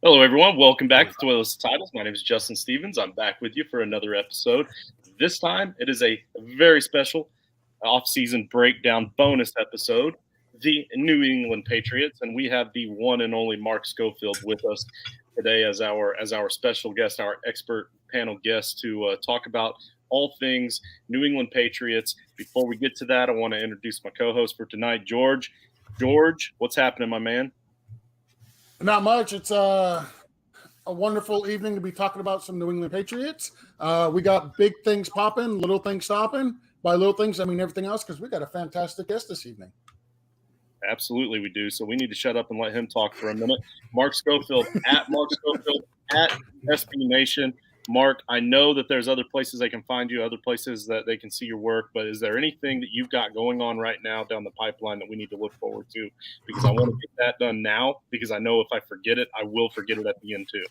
Hello, everyone. Welcome back to Toilets Titles. My name is Justin Stevens. I'm back with you for another episode. This time, it is a very special off-season breakdown bonus episode. The New England Patriots, and we have the one and only Mark Schofield with us today as our special guest, our expert panel guest to talk about all things New England Patriots. Before we get to that, I want to introduce my co-host for tonight, George. George, what's happening, my man? Not much. It's a wonderful evening to be talking about some New England Patriots. We got big things popping, little things stopping. By little things, I mean everything else because we got a fantastic guest this evening. Absolutely, we do. So we need to shut up and let him talk for a minute. Mark Schofield at Mark Schofield at SB Nation. Mark, I know that there's other places they can find you, other places that they can see your work, but is there anything that you've got going on right now down the pipeline that we need to look forward to? Because I want to get that done now, because I know if I forget it, I will forget it at the end too.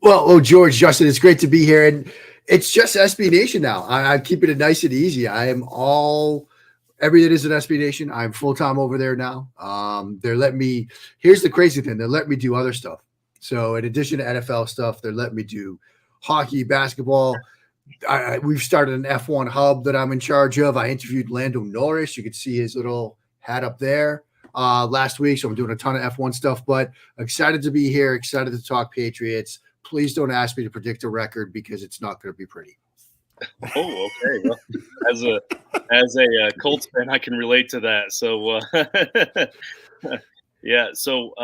Well, George, Justin, it's great to be here. And it's just SB Nation now. I'm keeping it nice and easy. I am all everything is an SB Nation. I'm full-time over there now. They're letting me – here's the crazy thing. They're letting me do other stuff. So in addition to NFL stuff, they're letting me do hockey, basketball. We've started an F1 hub that I'm in charge of. I interviewed Lando Norris. You could see his little hat up there last week. So I'm doing a ton of F1 stuff. But excited to be here, excited to talk Patriots. Please don't ask me to predict a record because it's not going to be pretty. Oh, okay. Well, as a Colts fan, I can relate to that. So, yeah. So,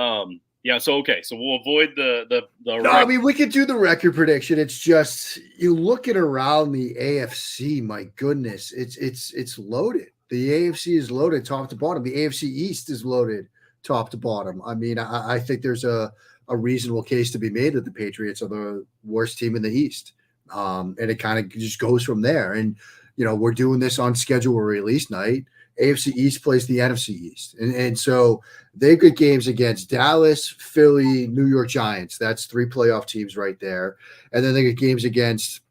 So okay. So we'll avoid the. No, I mean, we could do the record prediction. It's just you looking around the AFC. My goodness, it's loaded. The AFC is loaded top to bottom. The AFC East is loaded top to bottom. I mean, I think there's a reasonable case to be made that the Patriots are the worst team in the East. And it kind of just goes from there. And, we're doing this on schedule release night. AFC East plays the NFC East. And so they've got games against Dallas, Philly, New York Giants. That's 3 playoff teams right there. And then they get games against,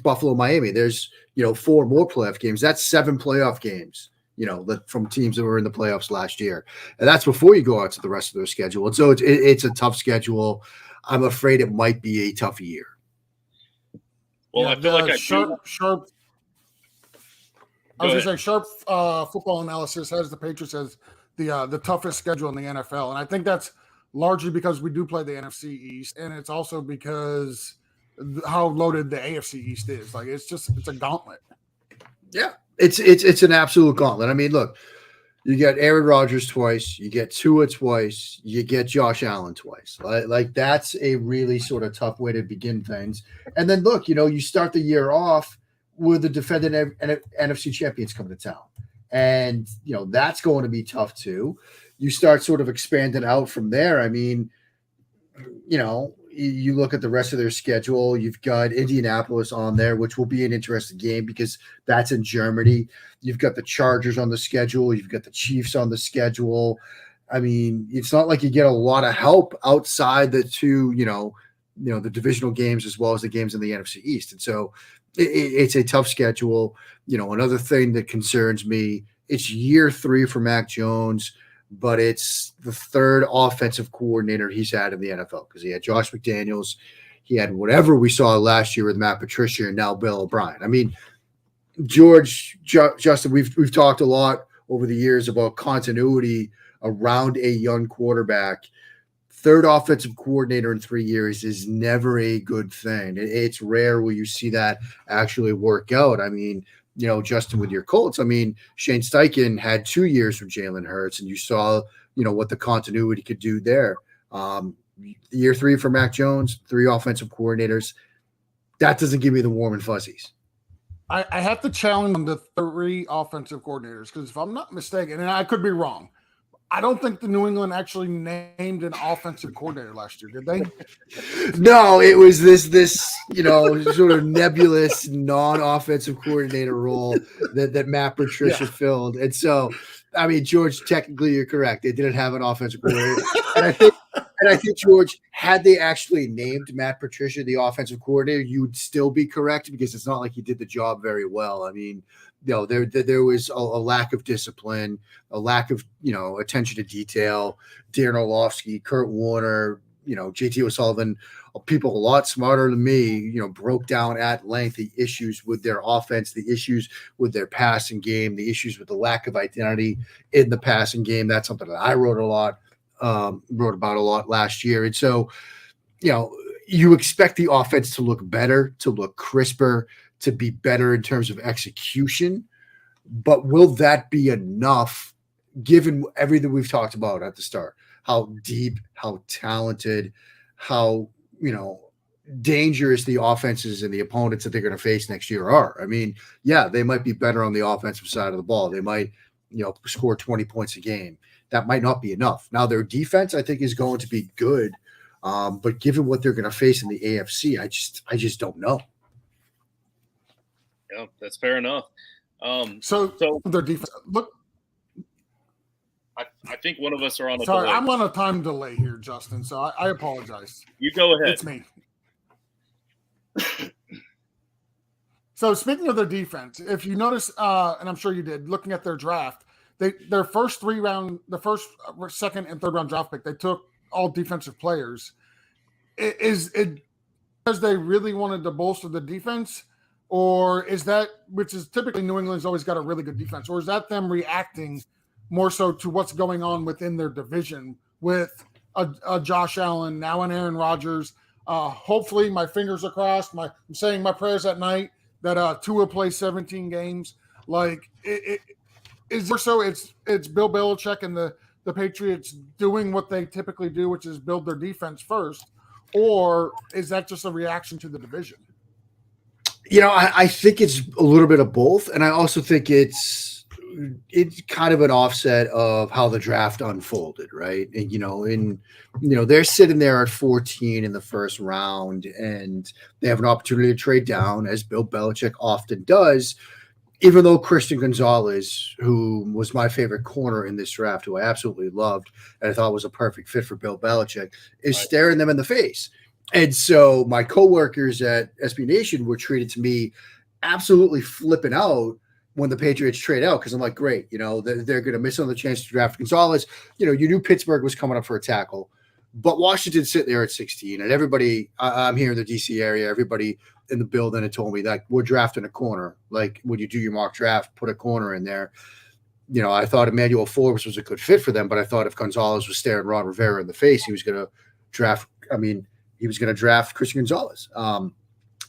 Buffalo, Miami. There's, 4 more playoff games. That's 7 playoff games, from teams that were in the playoffs last year. And that's before you go out to the rest of their schedule. And so it's a tough schedule. I'm afraid it might be a tough year. Well, I feel like sharp. I was going to say sharp football analysis has the Patriots as the toughest schedule in the NFL, and I think that's largely because we do play the NFC East, and it's also because how loaded the AFC East is. Like it's a gauntlet. Yeah, it's an absolute gauntlet. I mean, look, you get Aaron Rodgers twice, you get Tua twice, you get Josh Allen twice. Like that's a really sort of tough way to begin things. And then look, you start the year off with the defending NFC champions coming to town. And, that's going to be tough too. You start sort of expanding out from there. I mean, you look at the rest of their schedule. You've got Indianapolis on there, which will be an interesting game because that's in Germany. You've got the Chargers on the schedule. You've got the Chiefs on the schedule. I mean, it's not like you get a lot of help outside the two, the divisional games as well as the games in the NFC East. And so it's a tough schedule. Another thing that concerns me, it's year 3 for Mac Jones, but it's the 3rd offensive coordinator he's had in the NFL because he had Josh McDaniels. He had whatever we saw last year with Matt Patricia and now Bill O'Brien. I mean, Justin, we've talked a lot over the years about continuity around a young quarterback. 3rd offensive coordinator in 3 years is never a good thing. It's rare where you see that actually work out. I mean, Justin, with your Colts, I mean, Shane Steichen had 2 years from Jalen Hurts, and you saw, what the continuity could do there. Year 3 for Mac Jones, 3 offensive coordinators. That doesn't give me the warm and fuzzies. I have to challenge the 3 offensive coordinators because if I'm not mistaken, and I could be wrong, I don't think the New England actually named an offensive coordinator last year, did they? No, it was this sort of nebulous non-offensive coordinator role that Matt Patricia filled. And so, I mean, George, technically you're correct. They didn't have an offensive coordinator. And I think, George, had they actually named Matt Patricia the offensive coordinator, you would still be correct because it's not like he did the job very well. I mean, there was a lack of discipline, a lack of, attention to detail. Darren Orlovsky, Kurt Warner, JT O'Sullivan, people a lot smarter than me, broke down at length the issues with their offense, the issues with their passing game, the issues with the lack of identity in the passing game. That's something that I wrote about a lot last year. And so, you expect the offense to look better, to look crisper, to be better in terms of execution. But will that be enough given everything we've talked about at the start? How deep, how talented, how, dangerous the offenses and the opponents that they're going to face next year are. I mean, yeah, they might be better on the offensive side of the ball. They might, score 20 points a game. That might not be enough. Now, their defense, I think, is going to be good. But given what they're going to face in the AFC, I just don't know. Yeah, that's fair enough. So their defense. Look, I think one of us are on a sorry, delay. I'm on a time delay here, Justin. So I apologize. You go ahead. It's me. So speaking of their defense, if you notice, and I'm sure you did, looking at their draft, their first the first, second, and third round draft pick, they took all defensive players. Is it because they really wanted to bolster the defense, or is that, which is typically New England's always got a really good defense, or is that them reacting more so to what's going on within their division with a Josh Allen, now an Aaron Rodgers? Hopefully, my fingers are crossed. I'm saying my prayers at night that Tua plays 17 games. Like it is more so it's Bill Belichick and the Patriots doing what they typically do, which is build their defense first, or is that just a reaction to the division? I think it's a little bit of both, and I also think it's kind of an offset of how the draft unfolded, right? And they're sitting there at 14 in the first round, and they have an opportunity to trade down, as Bill Belichick often does. Even though Christian Gonzalez, who was my favorite corner in this draft, who I absolutely loved and I thought was a perfect fit for Bill Belichick, is staring them in the face. And so my coworkers at SB Nation were treated to me absolutely flipping out when the Patriots trade out, because I'm like, great, they're going to miss on the chance to draft Gonzalez. You knew Pittsburgh was coming up for a tackle, but Washington sitting there at 16, and everybody, I'm here in the DC area, everybody in the building had told me that we're drafting a corner. Like when you do your mock draft, put a corner in there. I thought Emmanuel Forbes was a good fit for them, but I thought if Gonzalez was staring Ron Rivera in the face, he was going to draft Christian Gonzalez.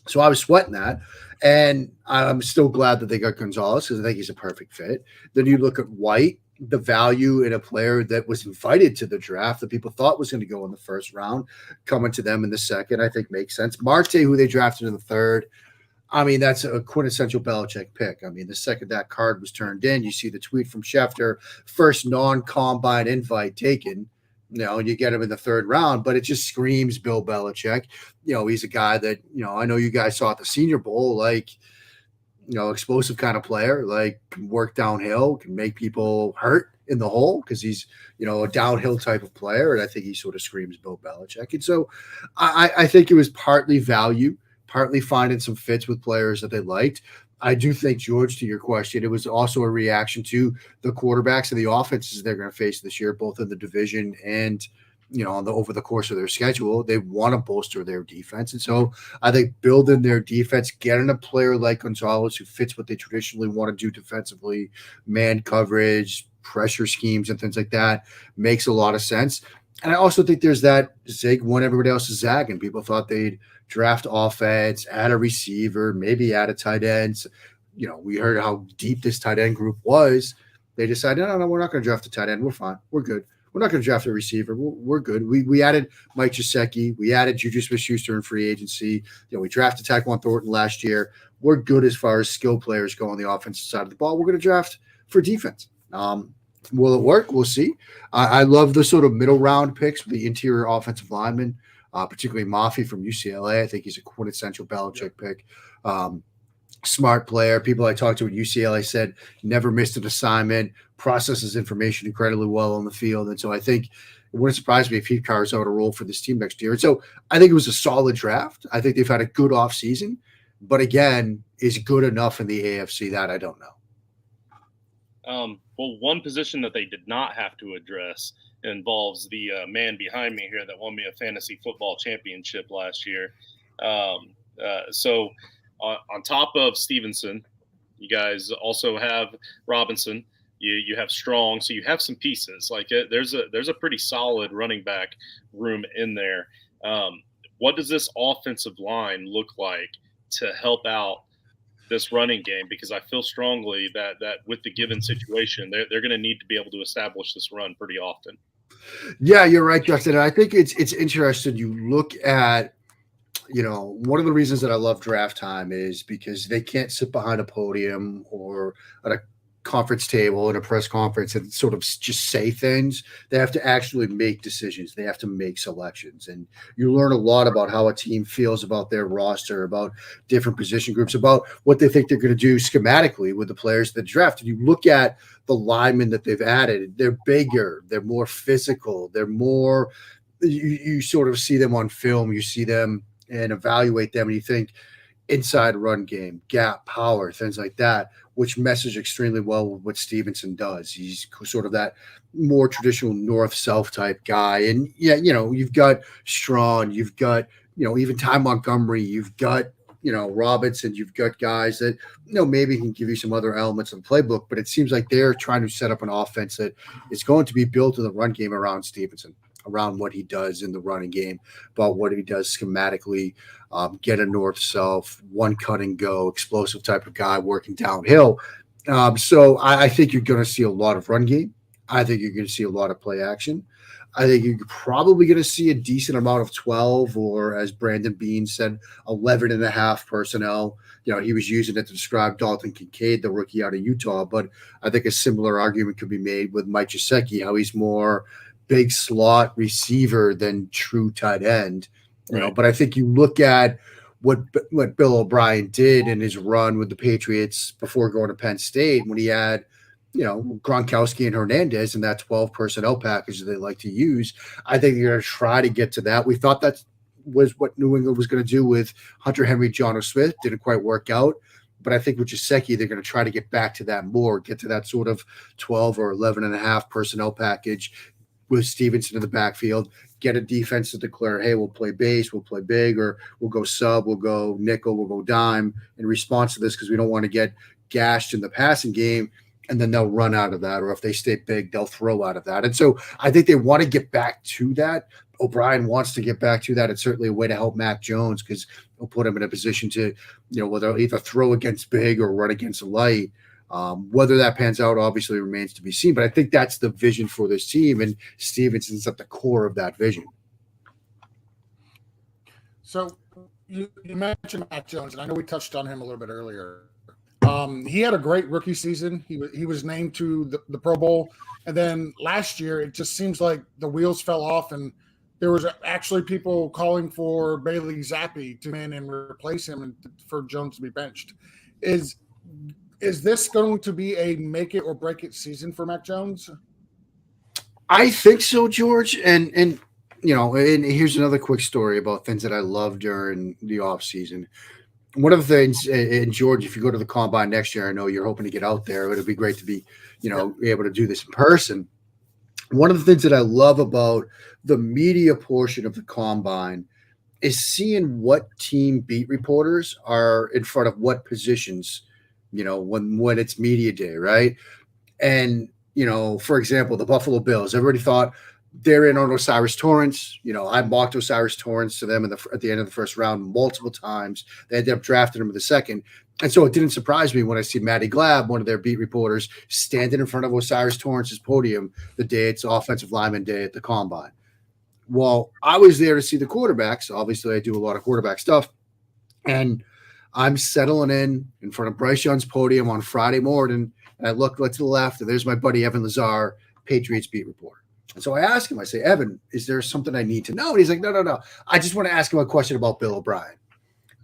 So I was sweating that, and I'm still glad that they got Gonzalez because I think he's a perfect fit. Then you look at White, the value in a player that was invited to the draft that people thought was going to go in the first round, coming to them in the second, I think makes sense. Marte, who they drafted in the third, that's a quintessential Belichick pick. The second that card was turned in, you see the tweet from Schefter, first non-combine invite taken, and you get him in the third round, but it just screams Bill Belichick. He's a guy that, I know you guys saw at the Senior Bowl, explosive kind of player, can work downhill, can make people hurt in the hole because he's, a downhill type of player. And I think he sort of screams Bill Belichick. And so I think it was partly value, partly finding some fits with players that they liked. I do think, George, to your question, it was also a reaction to the quarterbacks and the offenses they're going to face this year, both in the division and, over the course of their schedule. They want to bolster their defense. And so I think building their defense, getting a player like Gonzalez who fits what they traditionally want to do defensively, man coverage, pressure schemes, and things like that, makes a lot of sense. And I also think there's that zig when everybody else is zagging. People thought they'd draft offense, add a receiver, maybe add a tight end. We heard how deep this tight end group was. They decided, no, we're not going to draft a tight end. We're fine. We're good. We're not going to draft a receiver. We're good. We added Mike Gesicki. We added JuJu Smith-Schuster in free agency. We drafted Tyquan Thornton last year. We're good as far as skill players go on the offensive side of the ball. We're going to draft for defense. Will it work? We'll see. I love the sort of middle round picks with the interior offensive linemen, particularly Mafi from UCLA. I think he's a quintessential Belichick pick. Smart player. People I talked to at UCLA said never missed an assignment, processes information incredibly well on the field. And so I think it wouldn't surprise me if he carves out a role for this team next year. And so I think it was a solid draft. I think they've had a good offseason. But again, is good enough in the AFC? That I don't know. Well, one position that they did not have to address involves the man behind me here that won me a fantasy football championship last year. So on top of Stevenson, you guys also have Robinson. You have Strong, so you have some pieces. There's a pretty solid running back room in there. What does this offensive line look like to help out this running game? Because I feel strongly that with the given situation, they're going to need to be able to establish this run pretty often. Yeah, you're right, Justin. I think it's interesting. You look at, one of the reasons that I love draft time is because they can't sit behind a podium or at a conference table in a press conference and sort of just say things. They have to actually make decisions. They have to make selections. And you learn a lot about how a team feels about their roster, about different position groups, about what they think they're going to do schematically with the players that draft. And you look at the linemen that they've added, they're bigger, they're more physical, they're more, you sort of see them on film, you see them and evaluate them, and you think inside run game, gap, power, things like that, which messes extremely well with what Stevenson does. He's sort of that more traditional north-south type guy. And yeah, you've got Strong, you've got, even Ty Montgomery, you've got, Robinson, you've got guys that, maybe can give you some other elements of the playbook, but it seems like they're trying to set up an offense that is going to be built in the run game around Stevenson, around what he does in the running game, about what he does schematically, get a north-south, one cut and go, explosive type of guy working downhill. So I think you're going to see a lot of run game. I think you're going to see a lot of play action. I think you're probably going to see a decent amount of 12, or as Brandon Beane said, 11 and a half personnel. He was using it to describe Dalton Kincaid, the rookie out of Utah, but I think a similar argument could be made with Mike Gesicki, how he's more big slot receiver than true tight end. But I think you look at what Bill O'Brien did in his run with the Patriots before going to Penn State, when he had, Gronkowski and Hernandez in that 12 personnel package that they like to use. I think they're going to try to get to that. We thought that was what New England was going to do with Hunter Henry, Jonnu Smith. Didn't quite work out. But I think with Gesicki, they're going to try to get back to that more, get to that sort of 12 or 11 and a half personnel package with Stevenson in the backfield, get a defense to declare, hey, we'll play base, we'll play big, or we'll go sub, we'll go nickel, we'll go dime in response to this, because we don't want to get gashed in the passing game, and then they'll run out of that. Or if they stay big, they'll throw out of that. And so I think they want to get back to that. O'Brien wants to get back to that. It's certainly a way to help Mac Jones, because it'll put him in a position to, whether either throw against big or run against light. Whether that pans out obviously remains to be seen, but I think that's the vision for this team, and Stevenson's at the core of that vision. So you mentioned Mac Jones, and I know we touched on him a little bit earlier. He had a great rookie season. He was named to the Pro Bowl, and then last year it just seems like the wheels fell off, and there was actually people calling for Bailey Zappi to come in and replace him, and for Jones to be benched. Is this going to be a make it or break it season for Mac Jones? I think so, George. And here's another quick story about things that I love during the offseason. One of the things, and George, if you go to the Combine next year, I know you're hoping to get out there. It'll be great to be, able to do this in person. One of the things that I love about the media portion of the Combine is seeing what team beat reporters are in front of what positions, when it's media day, right? And, for example, the Buffalo Bills, everybody thought they're in on Osiris Torrance. I mocked Osiris Torrance to them at the end of the first round multiple times. They ended up drafting him in the second. And so it didn't surprise me when I see Matty Glab, one of their beat reporters, standing in front of Osiris Torrance's podium the day it's offensive lineman day at the Combine. Well, I was there to see the quarterbacks. Obviously, I do a lot of quarterback stuff. And I'm settling in front of Bryce Young's podium on Friday morning, and I look to the left, and there's my buddy Evan Lazar, Patriots beat reporter. And so I ask him, I say, Evan, is there something I need to know? And he's like, no. I just want to ask him a question about Bill O'Brien.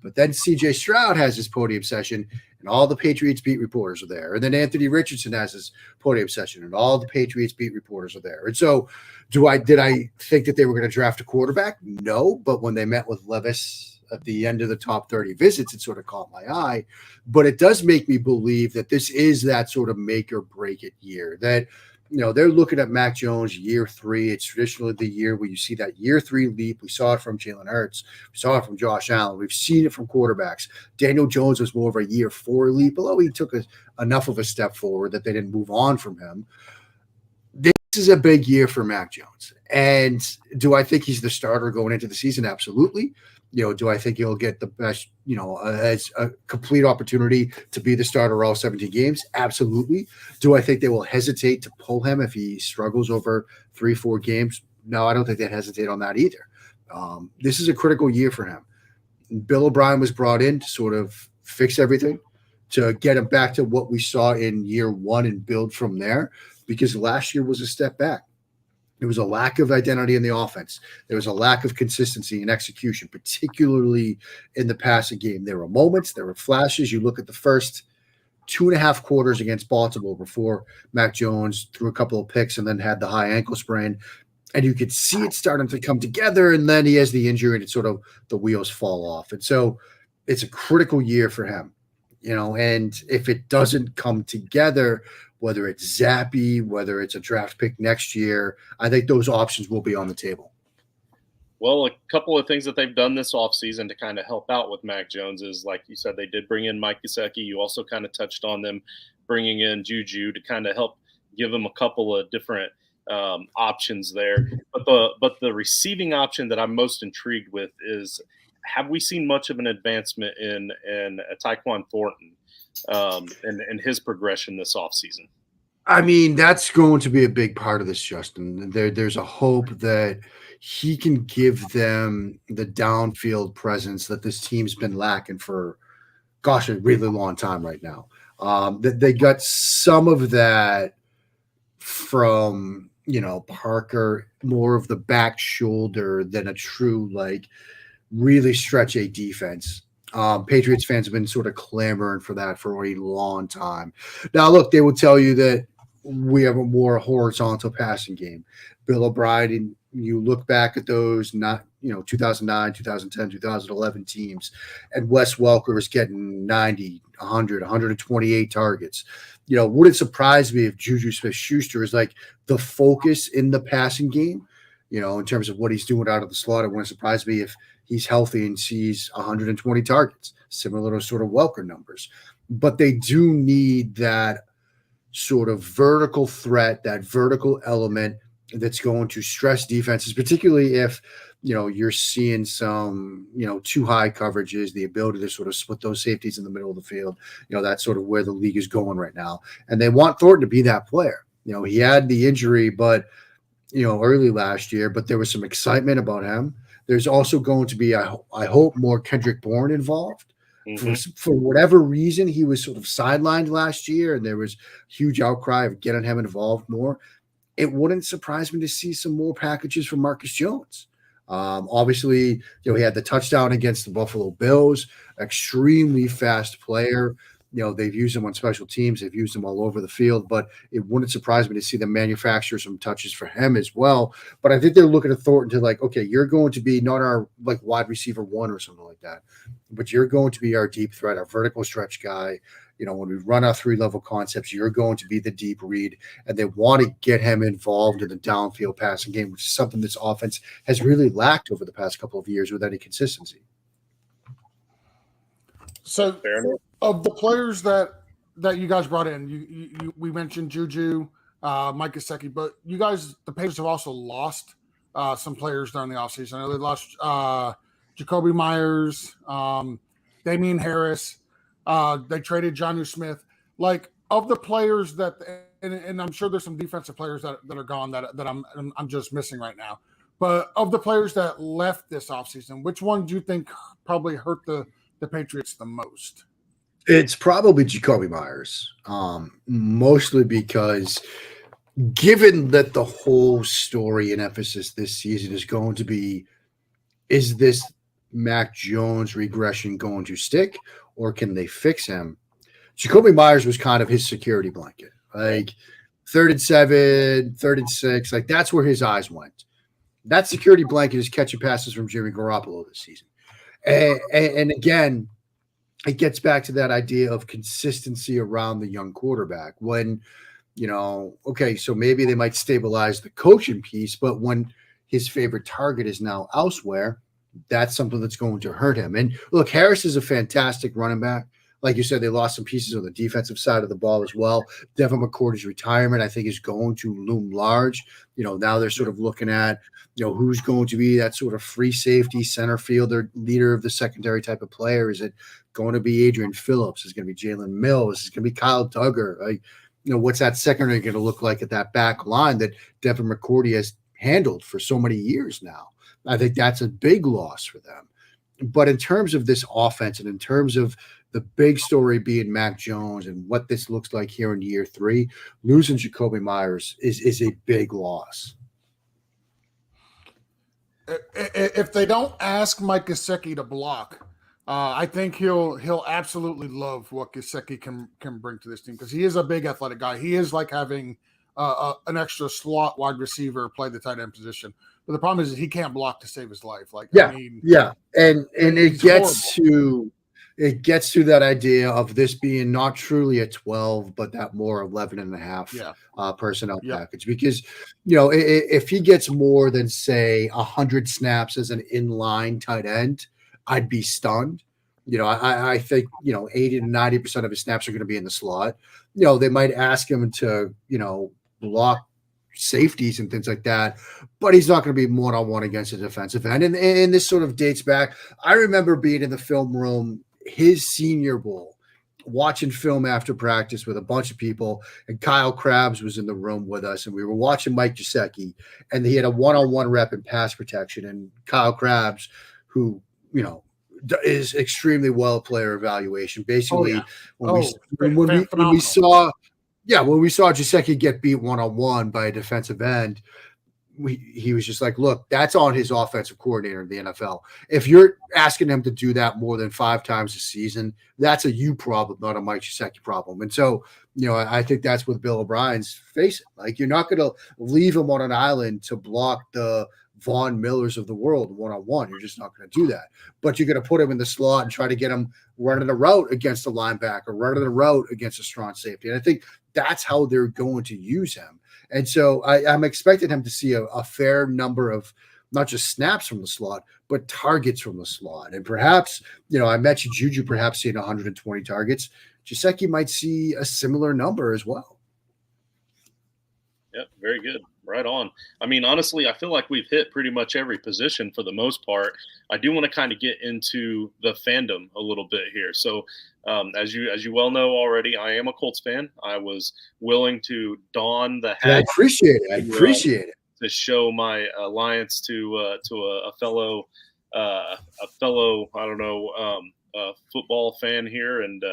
But then CJ Stroud has his podium session, and all the Patriots beat reporters are there. And then Anthony Richardson has his podium session, and all the Patriots beat reporters are there. And so did I think that they were going to draft a quarterback? No. But when they met with Levis at the end of the top 30 visits, it sort of caught my eye. But it does make me believe that this is that sort of make or break it year. That, they're looking at Mac Jones year 3. It's traditionally the year where you see that year 3 leap. We saw it from Jalen Hurts. We saw it from Josh Allen. We've seen it from quarterbacks. Daniel Jones was more of a year 4 leap, although he took enough of a step forward that they didn't move on from him. This is a big year for Mac Jones. And do I think he's the starter going into the season? Absolutely. Do I think he'll get the best, as a complete opportunity to be the starter all 17 games? Absolutely. Do I think they will hesitate to pull him if he struggles over 3-4 games? No, I don't think they'd hesitate on that either. This is a critical year for him. Bill O'Brien was brought in to sort of fix everything, to get him back to what we saw in year 1 and build from there, because last year was a step back. There was a lack of identity in the offense. There was a lack of consistency and execution, particularly in the passing game. There were moments, there were flashes. You look at the first 2.5 quarters against Baltimore before Mac Jones threw a couple of picks and then had the high ankle sprain, and you could see it starting to come together, and then he has the injury and it's sort of the wheels fall off. And so it's a critical year for him, and if it doesn't come together, whether it's Zappy, whether it's a draft pick next year, I think those options will be on the table. Well, a couple of things that they've done this offseason to kind of help out with Mac Jones is, like you said, they did bring in Mike Gesicki. You also kind of touched on them bringing in JuJu to kind of help give them a couple of different options there. But the receiving option that I'm most intrigued with is, have we seen much of an advancement in Tyquan Thornton and his progression this offseason? I mean, that's going to be a big part of this, Justin. There's a hope that he can give them the downfield presence that this team's been lacking for, a really long time right now. That they got some of that from, Parker, more of the back shoulder than a true, really stretch a defense. Patriots fans have been sort of clamoring for that for a long time. Now, look, they will tell you that we have a more horizontal passing game. Bill O'Brien, and you look back at those 2009, 2010, 2011 teams, and Wes Welker was getting 90, 100, 128 targets. Wouldn't surprise me if JuJu Smith-Schuster is like the focus in the passing game, in terms of what he's doing out of the slot. It wouldn't surprise me if he's healthy and sees 120 targets, similar to sort of Welker numbers. But they do need that sort of vertical threat, that vertical element that's going to stress defenses, particularly if, you're seeing some, too high coverages, the ability to sort of split those safeties in the middle of the field. That's sort of where the league is going right now. And they want Thornton to be that player. He had the injury, but, early last year, but there was some excitement about him. There's also going to be, I hope, more Kendrick Bourne involved. Mm-hmm. For whatever reason, he was sort of sidelined last year, and there was huge outcry of getting him involved more. It wouldn't surprise me to see some more packages from Marcus Jones. Obviously, he had the touchdown against the Buffalo Bills, extremely fast player. They've used him on special teams. They've used him all over the field, but it wouldn't surprise me to see them manufacture some touches for him as well. But I think they're looking at Thornton to okay, you're going to be not our wide receiver 1 or something like that, but you're going to be our deep threat, our vertical stretch guy. When we run our 3-level concepts, you're going to be the deep read, and they want to get him involved in the downfield passing game, which is something this offense has really lacked over the past couple of years with any consistency. So, of the players that you guys brought in, we mentioned JuJu, Mike Gesicki, but you guys, the Patriots have also lost some players during the offseason. I know they lost Jacoby Myers, Damian Harris. They traded JuJu Smith. Of the players that, and I'm sure there's some defensive players that are gone that I'm just missing right now. But of the players that left this offseason, which one do you think probably hurt the Patriots the most? It's probably Jacoby Myers, mostly because given that the whole story and emphasis this season is going to be, is this Mac Jones regression going to stick, or can they fix him? Jacoby Myers was kind of his security blanket. 3rd and 7, 3rd and 6, that's where his eyes went. That security blanket is catching passes from Jimmy Garoppolo this season. And again, it gets back to that idea of consistency around the young quarterback. When, okay, so maybe they might stabilize the coaching piece, but when his favorite target is now elsewhere, that's something that's going to hurt him. And look, Harris is a fantastic running back. Like you said, they lost some pieces on the defensive side of the ball as well. Devin McCourty's retirement, I think, is going to loom large. Now they're sort of looking at, who's going to be that sort of free safety, center fielder, leader of the secondary type of player. Is it going to be Adrian Phillips? Is it going to be Jalen Mills? Is it going to be Kyle Duggar? What's that secondary going to look like at that back line that Devin McCourty has handled for so many years now? I think that's a big loss for them. But in terms of this offense and in terms of the big story being Mac Jones and what this looks like here in year 3, losing Jacoby Myers is a big loss. If they don't ask Mike Gesicki to block, I think he'll absolutely love what Gesicki can bring to this team, because he is a big athletic guy. He is like having an extra slot wide receiver play the tight end position. But the problem is he can't block to save his life. And it gets to that idea of this being not truly a 12, but that more 11 and a half personnel package. Because, if he gets more than, say, 100 snaps as an inline tight end, I'd be stunned. I think, 80 to 90% of his snaps are going to be in the slot. They might ask him to, block safeties and things like that, but he's not going to be one-on-one against a defensive end. And this sort of dates back. I remember being in the film room his Senior Bowl, watching film after practice with a bunch of people, and Kyle Krabs was in the room with us, and we were watching Mike Gesicki, and he had a one-on-one rep in pass protection, and Kyle Krabs, who, is extremely well player evaluation. Basically, when we saw Gesicki get beat one-on-one by a defensive end, he was just like, look, that's on his offensive coordinator in the NFL. If you're asking him to do that more than 5 times a season, that's a you problem, not a Mike Gesicki problem. And so, I think that's what Bill O'Brien's facing. Like, you're not going to leave him on an island to block the Von Millers of the world one-on-one. You're just not going to do that. But you're going to put him in the slot and try to get him running a route against a linebacker, running a route against a strong safety. And I think that's how they're going to use him. And so I'm expecting him to see a fair number of not just snaps from the slot, but targets from the slot. And perhaps, I mentioned JuJu perhaps seeing 120 targets. Gesicki might see a similar number as well. Yep, very good. Right on. I mean, honestly, I feel like we've hit pretty much every position for the most part. I do want to kind of get into the fandom a little bit here. So, as you well know already, I am a Colts fan. I was willing to don the hat. I appreciate it. To show my alliance to a fellow football fan here, and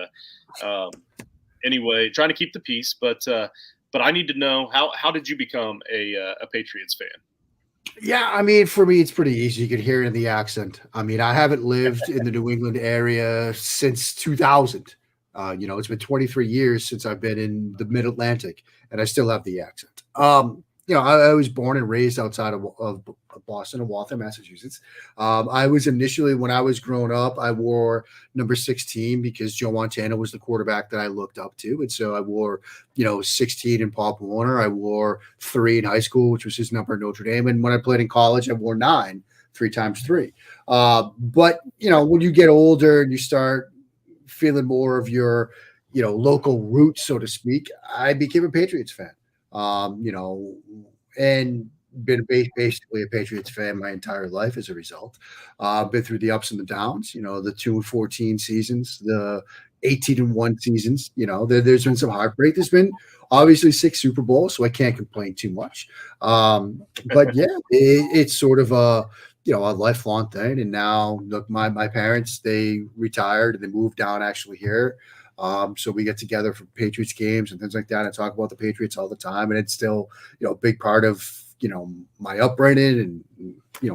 anyway, trying to keep the peace, but I need to know, how did you become a Patriots fan? Yeah, I mean, for me, it's pretty easy. You can hear it in the accent. I mean, I haven't lived in the New England area since 2000. It's been 23 years since I've been in the Mid-Atlantic, and I still have the accent. I was born and raised outside of Boston and Waltham, Massachusetts. I was initially, when I was growing up, I wore number 16 because Joe Montana was the quarterback that I looked up to. And so I wore, 16 in Pop Warner. I wore 3 in high school, which was his number at Notre Dame. And when I played in college, I wore 9, 3 times 3. But, when you get older and you start feeling more of your, local roots, so to speak, I became a Patriots fan. And been basically a Patriots fan my entire life as a result. Been through the ups and the downs, the 2-14 seasons, the 18-1 seasons. There's been some heartbreak. There's been obviously 6 Super Bowls, so I can't complain too much. But yeah, it's sort of a lifelong thing. And now, look, my parents, they retired and they moved down actually here. So we get together for Patriots games and things like that and talk about the Patriots all the time. And it's still, a big part of, my upbringing and,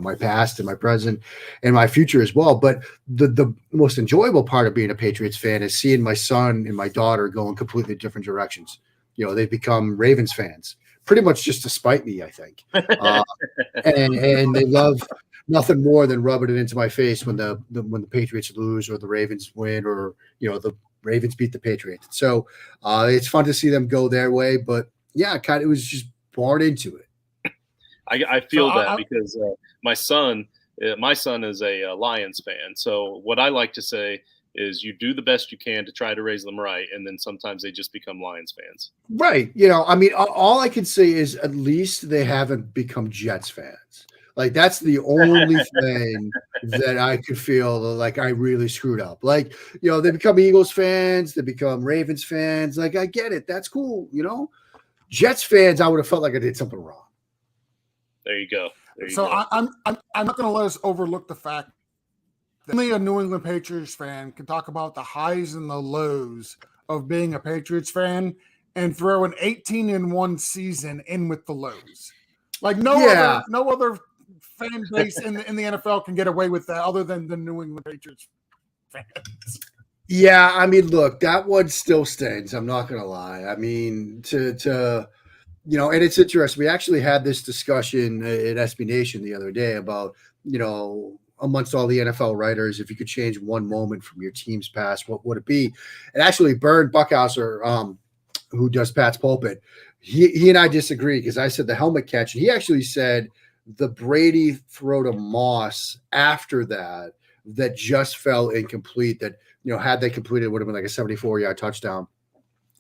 my past and my present and my future as well. But the most enjoyable part of being a Patriots fan is seeing my son and my daughter go in completely different directions. They've become Ravens fans, pretty much just to spite me, I think. And they love nothing more than rubbing it into my face when the Patriots lose or the Ravens win or the Ravens beat the Patriots. So it's fun to see them go their way, but yeah, it was just born into it. I feel because my son is a Lions fan. So what I like to say is you do the best you can to try to raise them right, and then sometimes they just become Lions fans. Right. I mean, all I can say is at least they haven't become Jets fans. Like, that's the only thing that I could feel like I really screwed up. Like, they become Eagles fans, they become Ravens fans. Like, I get it. That's cool. Jets fans, I would have felt like I did something wrong. There you go. I'm not going to let us overlook the fact that only a New England Patriots fan can talk about the highs and the lows of being a Patriots fan and throw an 18-1 season in with the lows. Like no other fan base in the NFL can get away with that other than the New England Patriots fans. Yeah, I mean, look, that one still stings. I'm not going to lie. I mean, and it's interesting. We actually had this discussion at SB Nation the other day about, amongst all the NFL writers, if you could change one moment from your team's past, what would it be? And actually, Bernd Buckhauser, who does Pat's Pulpit, he and I disagree because I said the helmet catch. And he actually said the Brady throw to Moss after that just fell incomplete, that, had they completed, it would have been like a 74-yard touchdown.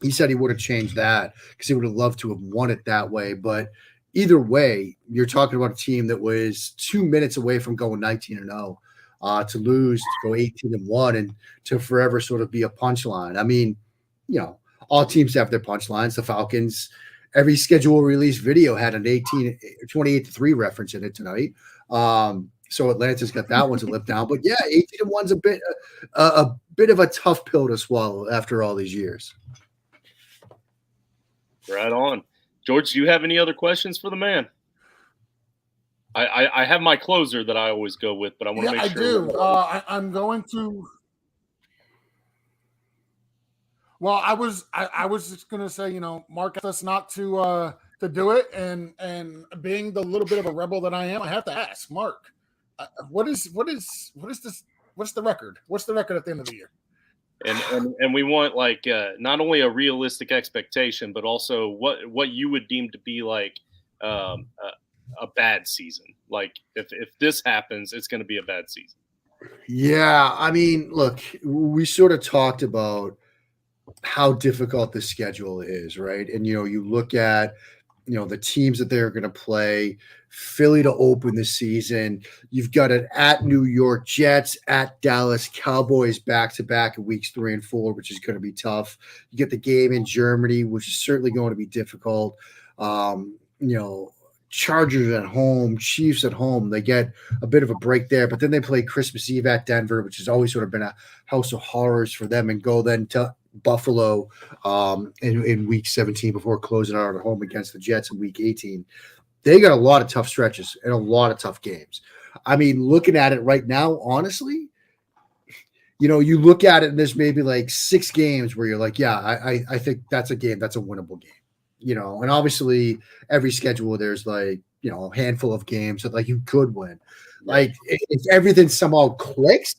He said he would have changed that because he would have loved to have won it that way. But either way, you're talking about a team that was 2 minutes away from going 19-0 to lose, to go 18-1, and to forever sort of be a punchline. I mean, all teams have their punchlines. The Falcons, every schedule release video had an 28-3 reference in it tonight. So Atlanta's got that one to live down. But yeah, 18-1's a bit of a tough pill to swallow after all these years. Right on. George, do you have any other questions for the man? I have my closer that I always go with, but I want to make sure. I do. I'm going to. Well, I was just going to say, Mark asked us not to do it, and being the little bit of a rebel that I am, I have to ask Mark, what is this? What's the record? What's the record at the end of the year? And we want not only a realistic expectation, but also what you would deem to be like a bad season. Like if this happens, it's going to be a bad season. Yeah, I mean, look, we sort of talked about how difficult the schedule is, right? And you look at the teams that they're going to play. Philly to open the season. You've got it at New York Jets, at Dallas Cowboys back-to-back in weeks 3 and 4, which is going to be tough. You get the game in Germany, which is certainly going to be difficult. Chargers at home, Chiefs at home. They get a bit of a break there, but then they play Christmas Eve at Denver, which has always sort of been a house of horrors for them, and go then to Buffalo in week 17 before closing out at home against the Jets in week 18. They got a lot of tough stretches and a lot of tough games. I mean, looking at it right now, honestly, you look at it and there's maybe like 6 games where you're like, yeah, I think that's a game, that's a winnable game, and obviously every schedule there's like, a handful of games that like you could win. Like if everything somehow clicks,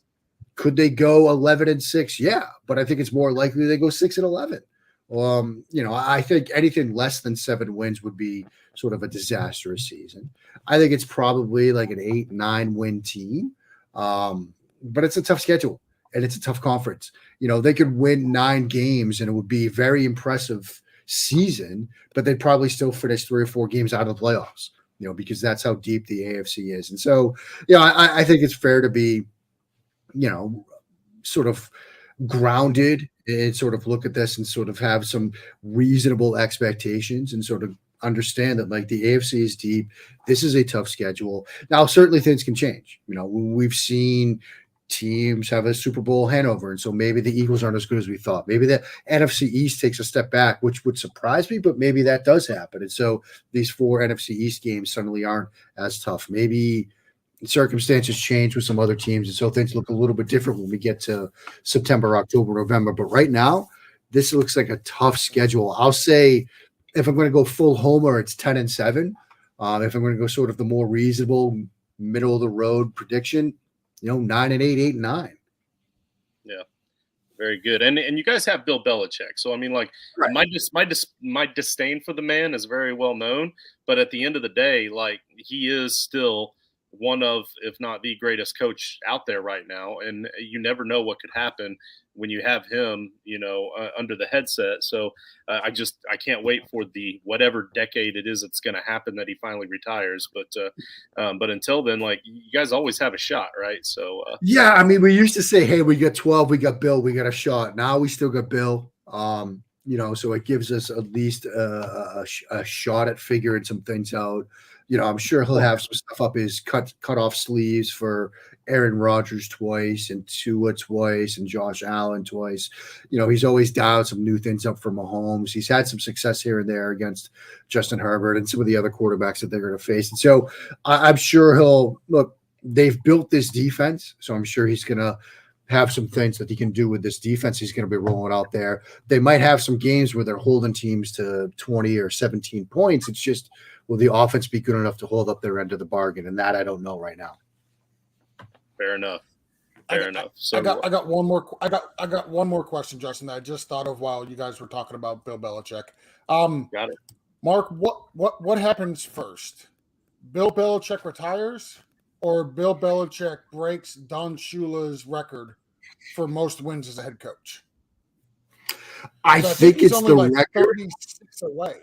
could they go 11-6? Yeah, but I think it's more likely they go 6-11. I think anything less than 7 wins would be sort of a disastrous season. I think it's probably like an 8-9 win team, but it's a tough schedule and it's a tough conference. They could win 9 games and it would be a very impressive season, but they'd probably still finish 3 or 4 games out of the playoffs, because that's how deep the AFC is. And so, I think it's fair to be, sort of grounded and sort of look at this and sort of have some reasonable expectations and sort of understand that like the AFC is deep. This is a tough schedule. Now, certainly things can change. We've seen teams have a Super Bowl hangover, and so maybe the Eagles aren't as good as we thought. Maybe the NFC East takes a step back, which would surprise me, but maybe that does happen. And so these 4 NFC East games suddenly aren't as tough. Maybe circumstances change with some other teams, and so things look a little bit different when we get to September, October, November. But right now, this looks like a tough schedule. I'll say if I'm going to go full homer, it's 10-7. If I'm going to go sort of the more reasonable, middle of the road prediction, 9-8, 8-9. Yeah. Very good. And you guys have Bill Belichick. So, I mean, like, Right. my disdain for the man is very well known. But at the end of the day, like, he is still one of, if not the greatest coach out there right now. And you never know what could happen when you have him, under the headset. So I can't wait for the whatever decade it is it's going to happen that he finally retires. But until then, like, you guys always have a shot, right? So yeah, I mean, we used to say, hey, we got 12, we got Bill, we got a shot. Now we still got Bill. So it gives us at least a shot at figuring some things out. I'm sure he'll have some stuff up his cut off sleeves for Aaron Rodgers twice and Tua twice and Josh Allen twice. He's always dialed some new things up for Mahomes. He's had some success here and there against Justin Herbert and some of the other quarterbacks that they're going to face. And so I'm sure they've built this defense, so I'm sure he's going to have some things that he can do with this defense he's going to be rolling out there. They might have some games where they're holding teams to 20 or 17 points. It's just, will the offense be good enough to hold up their end of the bargain? And that I don't know right now. Fair enough. Enough. So I got one more. I got one more question, Justin, that I just thought of while you guys were talking about Bill Belichick. Got it. Mark, what happens first? Bill Belichick retires, or Bill Belichick breaks Don Shula's record for most wins as a head coach? I think it's the record. 36 away.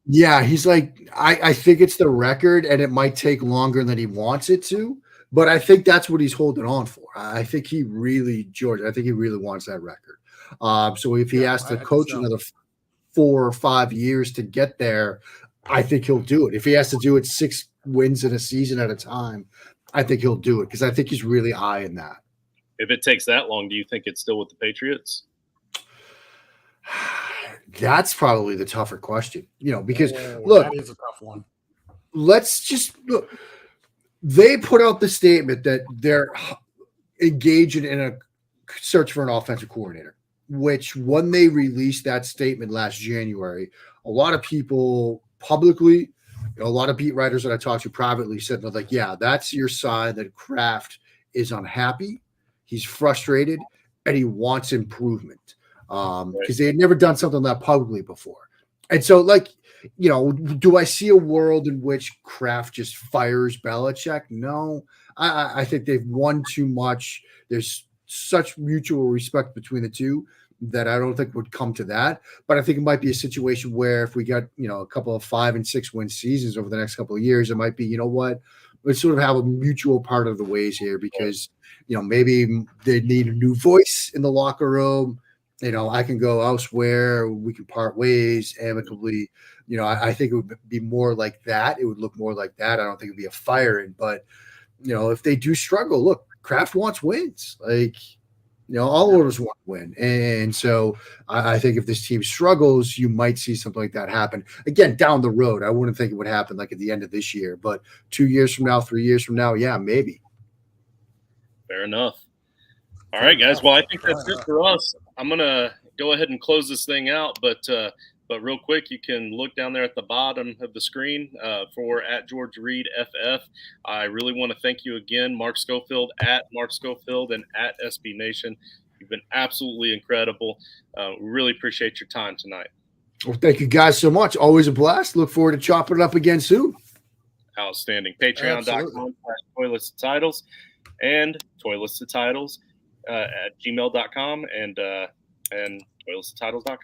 Yeah, he's like, I think it's the record, and it might take longer than he wants it to, but I think that's what he's holding on for. I think he really wants that record. So if he has to coach another 4 or 5 years to get there, I think he'll do it. If he has to do it 6 wins in a season at a time, I think he'll do it because I think he's really eyeing that. If it takes that long, do you think it's still with the Patriots? That's probably the tougher question, because look, that is a tough one. Let's just look. They put out the statement that they're engaging in a search for an offensive coordinator, which when they released that statement last January, a lot of people publicly, a lot of beat writers that I talked to privately said, like, yeah, that's your sign that Kraft is unhappy, he's frustrated, and he wants improvement. Because they had never done something that publicly before. And so, do I see a world in which Kraft just fires Belichick? No. I think they've won too much. There's such mutual respect between the two that I don't think would come to that. But I think it might be a situation where if we got, a couple of 5 and 6 win seasons over the next couple of years, it might be, let's sort of have a mutual part of the ways here because, maybe they need a new voice in the locker room. I can go elsewhere. We can part ways amicably. I think it would be more like that. It would look more like that. I don't think it'd be a firing. But, if they do struggle, look, Kraft wants wins. All owners want to win. And so I think if this team struggles, you might see something like that happen. Again, down the road, I wouldn't think it would happen like at the end of this year. But 2 years from now, 3 years from now, yeah, maybe. Fair enough. All right, guys. Well, I think that's it for us. I'm going to go ahead and close this thing out, but real quick, you can look down there at the bottom of the screen for @GeorgeReedFF. I really want to thank you again, Mark Schofield, @MarkSchofield, and @SB Nation. You've been absolutely incredible. We really appreciate your time tonight. Well, thank you guys so much. Always a blast. Look forward to chopping it up again soon. Outstanding. Patreon.com/Toilets2Titles and Toilets2Titles @gmail.com and toilets2titles.com.